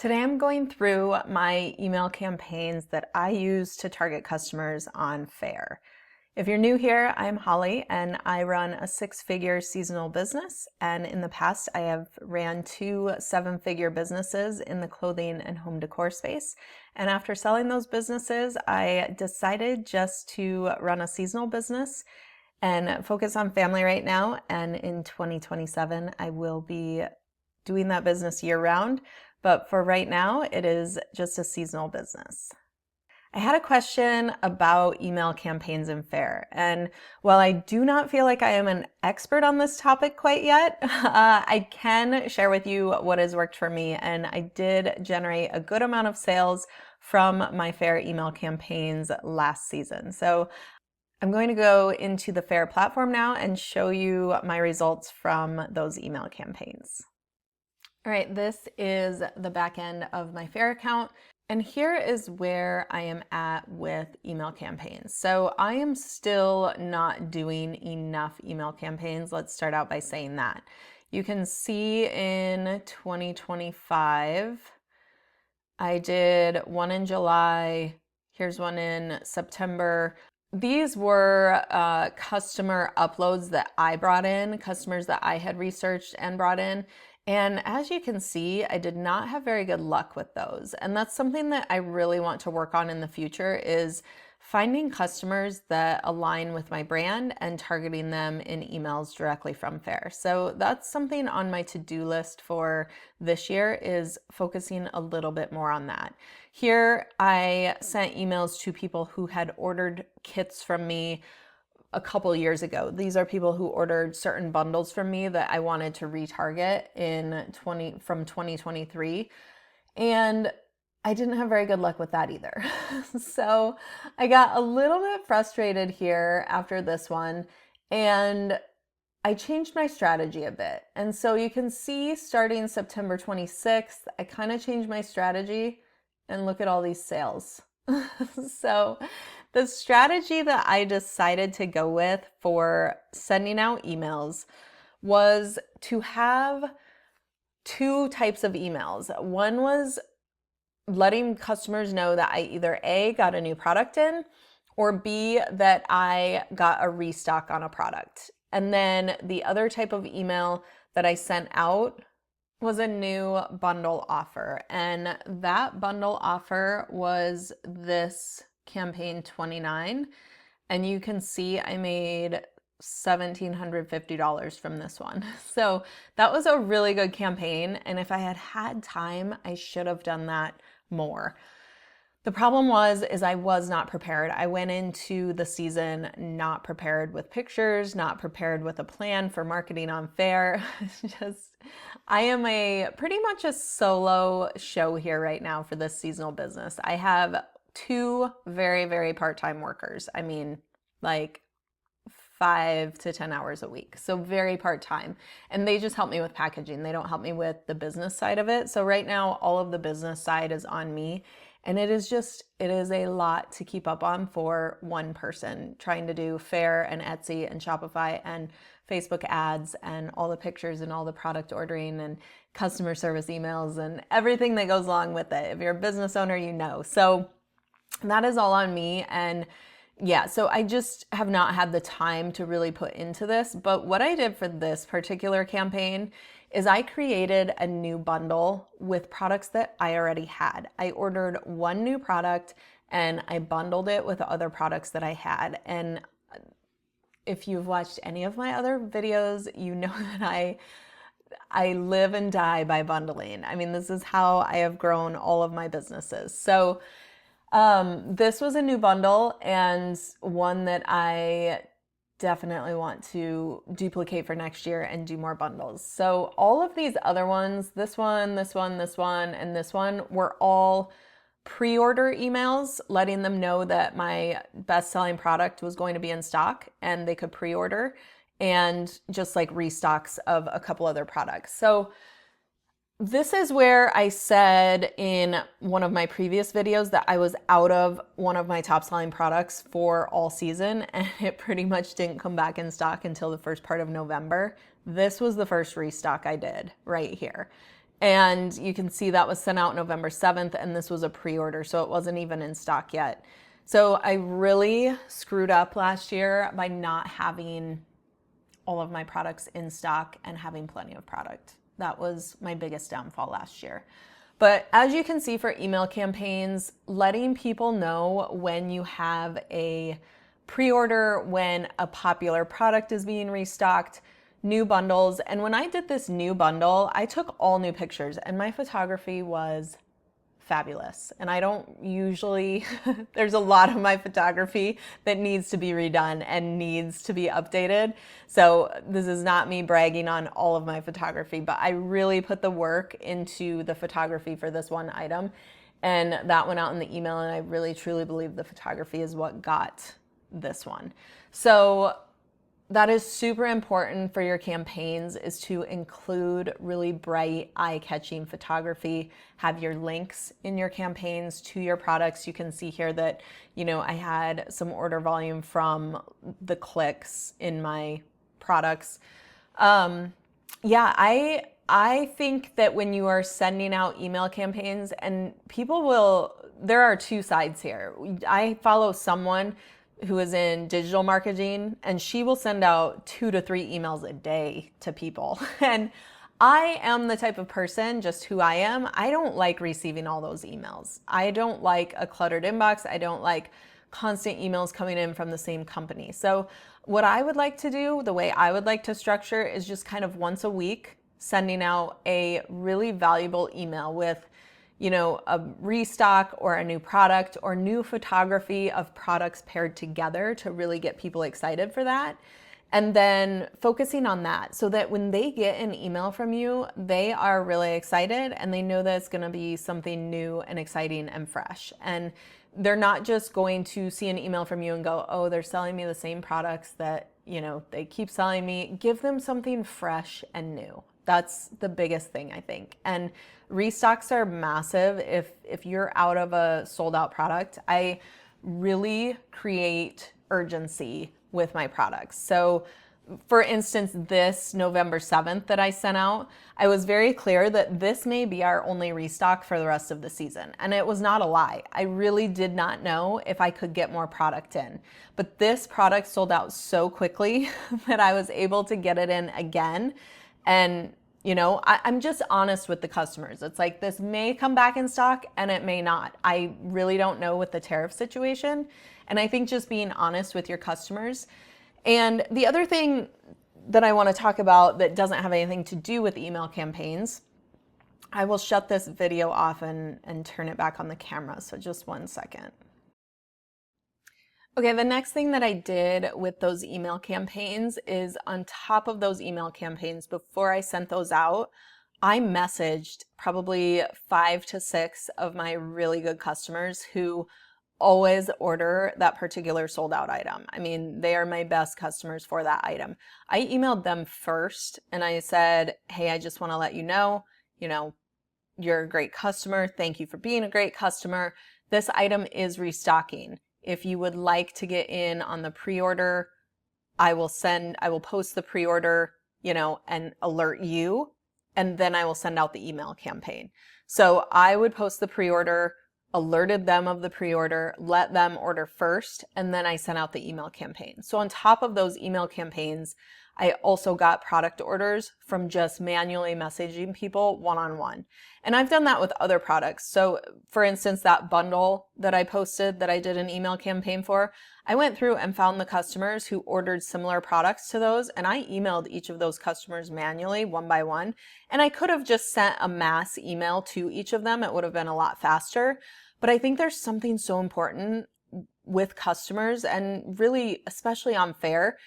Today I'm going through my email campaigns that I use to target customers on Faire. If you're new here, I'm Holly and I run a six-figure seasonal business, and in the past I have ran two seven-figure businesses in the clothing and home decor space. And after selling those businesses, I decided just to run a seasonal business and focus on family right now. And in 2027, I will be doing that business year round. But for right now, it is just a seasonal business. I had a question about email campaigns in Faire, and while I do not feel like I am an expert on this topic quite yet, I can share with you what has worked for me, and I did generate a good amount of sales from my Faire email campaigns last season. So I'm going to go into the Faire platform now and show you my results from those email campaigns. All right, this is the back end of my Faire account, and here is where I am at with email campaigns. So I am still not doing enough email campaigns. Let's start out by saying that. You can see in 2025, I did one in July, here's one in September. These were customer uploads that I brought in, customers that I had researched and brought in. And as you can see, I did not have very good luck with those. And that's something that I really want to work on in the future, is finding customers that align with my brand and targeting them in emails directly from Faire. So that's something on my to-do list for this year, is focusing a little bit more on that. Here, I sent emails to people who had ordered kits from me a couple years ago. These are people who ordered certain bundles from me that I wanted to retarget from 2023. And I didn't have very good luck with that either. So I got a little bit frustrated here after this one, and I changed my strategy a bit. And so you can see starting September 26th, I kind of changed my strategy, and look at all these sales. So the strategy that I decided to go with for sending out emails was to have two types of emails. One was letting customers know that I either A, got a new product in, or B, that I got a restock on a product. And then the other type of email that I sent out was a new bundle offer. And that bundle offer was this campaign 29. And you can see I made $1,750 from this one. So that was a really good campaign. And if I had had time, I should have done that more. The problem is I was not prepared. I went into the season not prepared with pictures, not prepared with a plan for marketing on Faire. I am pretty much a solo show here right now for this seasonal business. I have two very, very part-time workers. I mean, like 5 to 10 hours a week. So very part-time. And they just help me with packaging. They don't help me with the business side of it. So right now, all of the business side is on me. And it is a lot to keep up on for one person, trying to do Faire and Etsy and Shopify and Facebook ads and all the pictures and all the product ordering and customer service emails and everything that goes along with it. If you're a business owner, you know. So that is all on me. And yeah, so I just have not had the time to really put into this. But what I did for this particular campaign is I created a new bundle with products that I already had. I ordered one new product and I bundled it with other products that I had. And if you've watched any of my other videos, you know that I live and die by bundling. I mean, this is how I have grown all of my businesses. So this was a new bundle, and one that I definitely want to duplicate for next year and do more bundles. So all of these other ones, this one, this one, this one, and this one, were all pre-order emails letting them know that my best-selling product was going to be in stock and they could pre-order, and just like restocks of a couple other products. So this is where I said in one of my previous videos that I was out of one of my top selling products for all season, and it pretty much didn't come back in stock until the first part of November. This was the first restock I did right here. And you can see that was sent out November 7th, and this was a pre-order, so it wasn't even in stock yet. So I really screwed up last year by not having all of my products in stock and having plenty of product. That was my biggest downfall last year. But as you can see for email campaigns, letting people know when you have a pre-order, when a popular product is being restocked, new bundles. And when I did this new bundle, I took all new pictures and my photography was fabulous. And I don't usually, there's a lot of my photography that needs to be redone and needs to be updated. So this is not me bragging on all of my photography, but I really put the work into the photography for this one item. And that went out in the email, and I really truly believe the photography is what got this one. So that is super important for your campaigns, is to include really bright, eye-catching photography, have your links in your campaigns to your products. You can see here that, I had some order volume from the clicks in my products. I think that when you are sending out email campaigns, and there are two sides here. I follow someone who is in digital marketing, and she will send out 2 to 3 emails a day to people. And I am the type of person, just who I am, I don't like receiving all those emails. I don't like a cluttered inbox. I don't like constant emails coming in from the same company. So what I would like to do, the way I would like to structure, is just kind of once a week sending out a really valuable email with a restock or a new product or new photography of products paired together to really get people excited for that. And then focusing on that so that when they get an email from you, they are really excited and they know that it's going to be something new and exciting and fresh. And they're not just going to see an email from you and go, oh, they're selling me the same products that, they keep selling me. Give them something fresh and new. That's the biggest thing, I think. And restocks are massive. If you're out of a sold out product, I really create urgency with my products. So for instance, this November 7th that I sent out, I was very clear that this may be our only restock for the rest of the season. And it was not a lie. I really did not know if I could get more product in. But this product sold out so quickly that I was able to get it in again. And I'm just honest with the customers. It's like, this may come back in stock and it may not. I really don't know with the tariff situation. And I think just being honest with your customers. And the other thing that I want to talk about that doesn't have anything to do with email campaigns, I will shut this video off and turn it back on the camera. So just one second. Okay, the next thing that I did with those email campaigns is, on top of those email campaigns, before I sent those out, I messaged probably 5 to 6 of my really good customers who always order that particular sold out item. I mean, they are my best customers for that item. I emailed them first and I said, hey, I just want to let you know, you're a great customer. Thank you for being a great customer. This item is restocking. If you would like to get in on the pre-order, I will post the pre-order, and alert you, and then I will send out the email campaign. So I would post the pre-order, alerted them of the pre-order, let them order first, and then I sent out the email campaign. So on top of those email campaigns, I also got product orders from just manually messaging people one-on-one. And I've done that with other products. So for instance, that bundle that I posted that I did an email campaign for, I went through and found the customers who ordered similar products to those, and I emailed each of those customers manually one by one. And I could have just sent a mass email to each of them. It would have been a lot faster. But I think there's something so important with customers, and really, especially on Faire,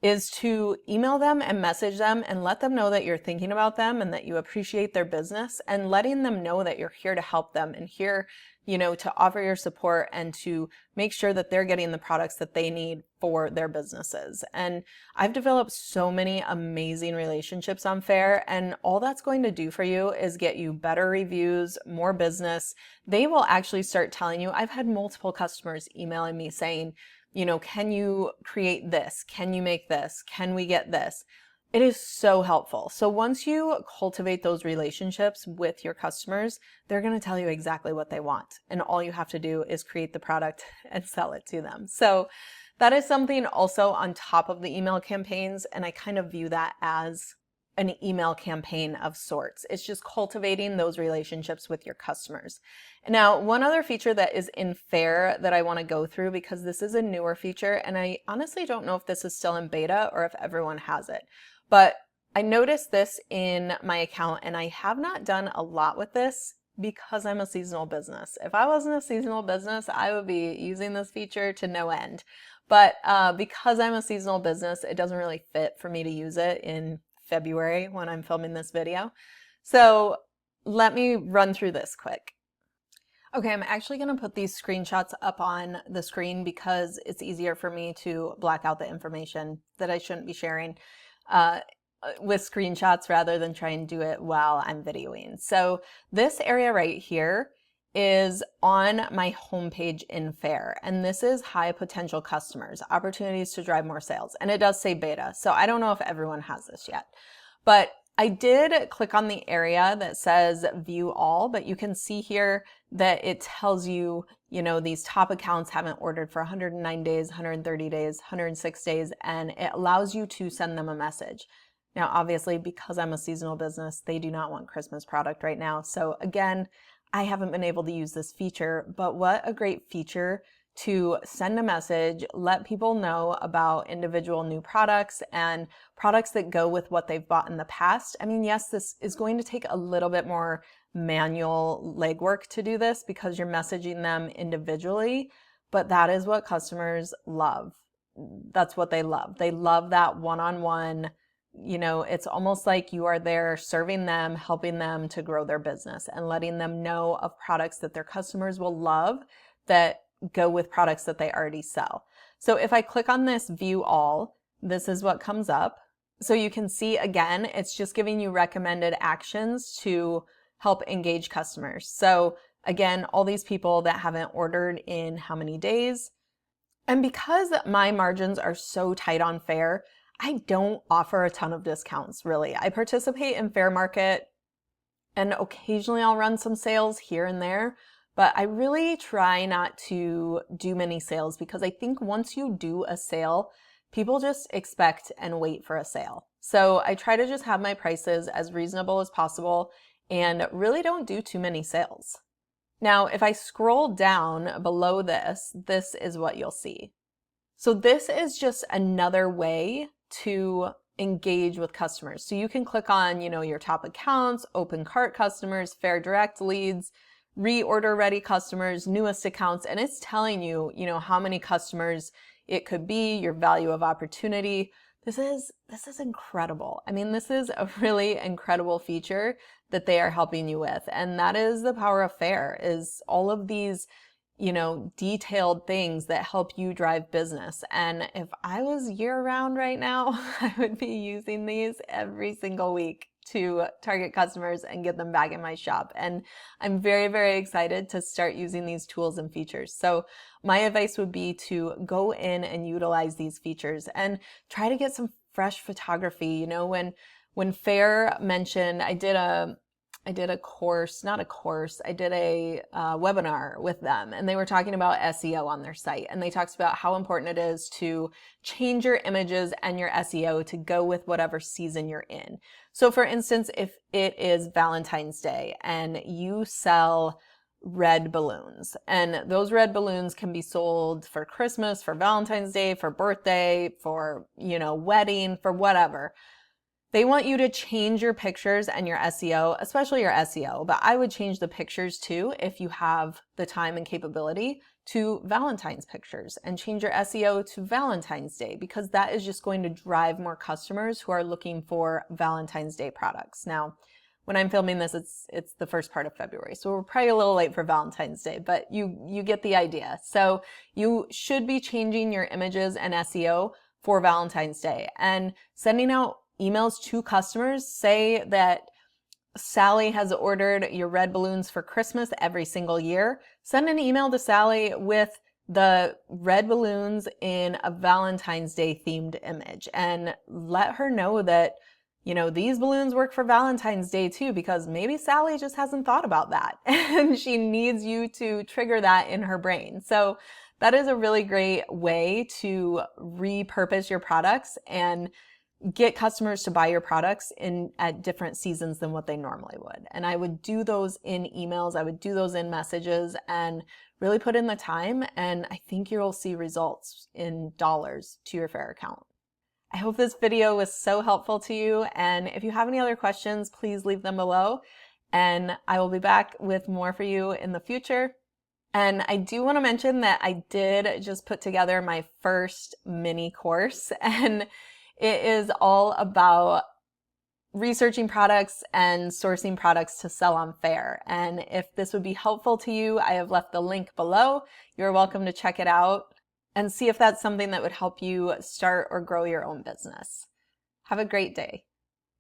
is to email them and message them and let them know that you're thinking about them and that you appreciate their business, and letting them know that you're here to help them and here, to offer your support and to make sure that they're getting the products that they need for their businesses. And I've developed so many amazing relationships on Faire, and all that's going to do for you is get you better reviews, more business. They will actually start telling you. I've had multiple customers emailing me saying, can you create this? Can you make this? Can we get this? It is so helpful. So once you cultivate those relationships with your customers, they're going to tell you exactly what they want. And all you have to do is create the product and sell it to them. So that is something also on top of the email campaigns. And I kind of view that as an email campaign of sorts. It's just cultivating those relationships with your customers. Now, one other feature that is in Faire that I want to go through, because this is a newer feature, and I honestly don't know if this is still in beta or if everyone has it. But I noticed this in my account, and I have not done a lot with this because I'm a seasonal business. If I wasn't a seasonal business, I would be using this feature to no end. But because I'm a seasonal business, it doesn't really fit for me to use it in February when I'm filming this video. So let me run through this quick. Okay, I'm actually going to put these screenshots up on the screen because it's easier for me to black out the information that I shouldn't be sharing with screenshots rather than try and do it while I'm videoing. So this area right here is on my homepage in Faire, and this is high potential customers, opportunities to drive more sales, and it does say beta, so I don't know if everyone has this yet, but I did click on the area that says view all, but you can see here that it tells you, these top accounts haven't ordered for 109 days, 130 days, 106 days, and it allows you to send them a message. Now, obviously, because I'm a seasonal business, they do not want Christmas product right now. So again, I haven't been able to use this feature, but what a great feature to send a message, let people know about individual new products and products that go with what they've bought in the past. I mean, yes, this is going to take a little bit more manual legwork to do this because you're messaging them individually, but that is what customers love. That's what they love. They love that one-on-one. It's almost like you are there serving them, helping them to grow their business and letting them know of products that their customers will love that go with products that they already sell. So if I click on this view all, this is what comes up. So you can see again, it's just giving you recommended actions to help engage customers. So again, all these people that haven't ordered in how many days. And because my margins are so tight on Faire, I don't offer a ton of discounts, really. I participate in Faire Market, and occasionally I'll run some sales here and there, but I really try not to do many sales because I think once you do a sale, people just expect and wait for a sale. So I try to just have my prices as reasonable as possible and really don't do too many sales. Now, if I scroll down below this, this is what you'll see. So this is just another way to engage with customers. So you can click on, your top accounts, open cart customers, Faire direct leads, reorder ready customers, newest accounts, and it's telling you, how many customers it could be, your value of opportunity. This is incredible. I mean, this is a really incredible feature that they are helping you with. And that is the power of Faire, is all of these detailed things that help you drive business. And if I was year-round right now, I would be using these every single week to target customers and get them back in my shop. And I'm very, very excited to start using these tools and features. So my advice would be to go in and utilize these features and try to get some fresh photography. When Faire mentioned, I did a webinar with them, and they were talking about SEO on their site, and they talked about how important it is to change your images and your SEO to go with whatever season you're in. So for instance, if it is Valentine's Day and you sell red balloons, and those red balloons can be sold for Christmas, for Valentine's Day, for birthday, for, wedding, for whatever. They want you to change your pictures and your SEO, especially your SEO, but I would change the pictures too if you have the time and capability to Valentine's pictures, and change your SEO to Valentine's Day, because that is just going to drive more customers who are looking for Valentine's Day products. Now, when I'm filming this, it's the first part of February, so we're probably a little late for Valentine's Day, but you get the idea. So you should be changing your images and SEO for Valentine's Day and sending out emails to customers. Say that Sally has ordered your red balloons for Christmas every single year. Send an email to Sally with the red balloons in a Valentine's Day themed image and let her know that, these balloons work for Valentine's Day too, because maybe Sally just hasn't thought about that and she needs you to trigger that in her brain. So that is a really great way to repurpose your products and get customers to buy your products at different seasons than what they normally would. And I would do those in emails, I would do those in messages, and really put in the time, and I think you'll see results in dollars to your Faire account. I hope this video was so helpful to you, and if you have any other questions, please leave them below, and I will be back with more for you in the future. And I do want to mention that I did just put together my first mini course, and it is all about researching products and sourcing products to sell on Faire. And if this would be helpful to you, I have left the link below. You're welcome to check it out and see if that's something that would help you start or grow your own business. Have a great day.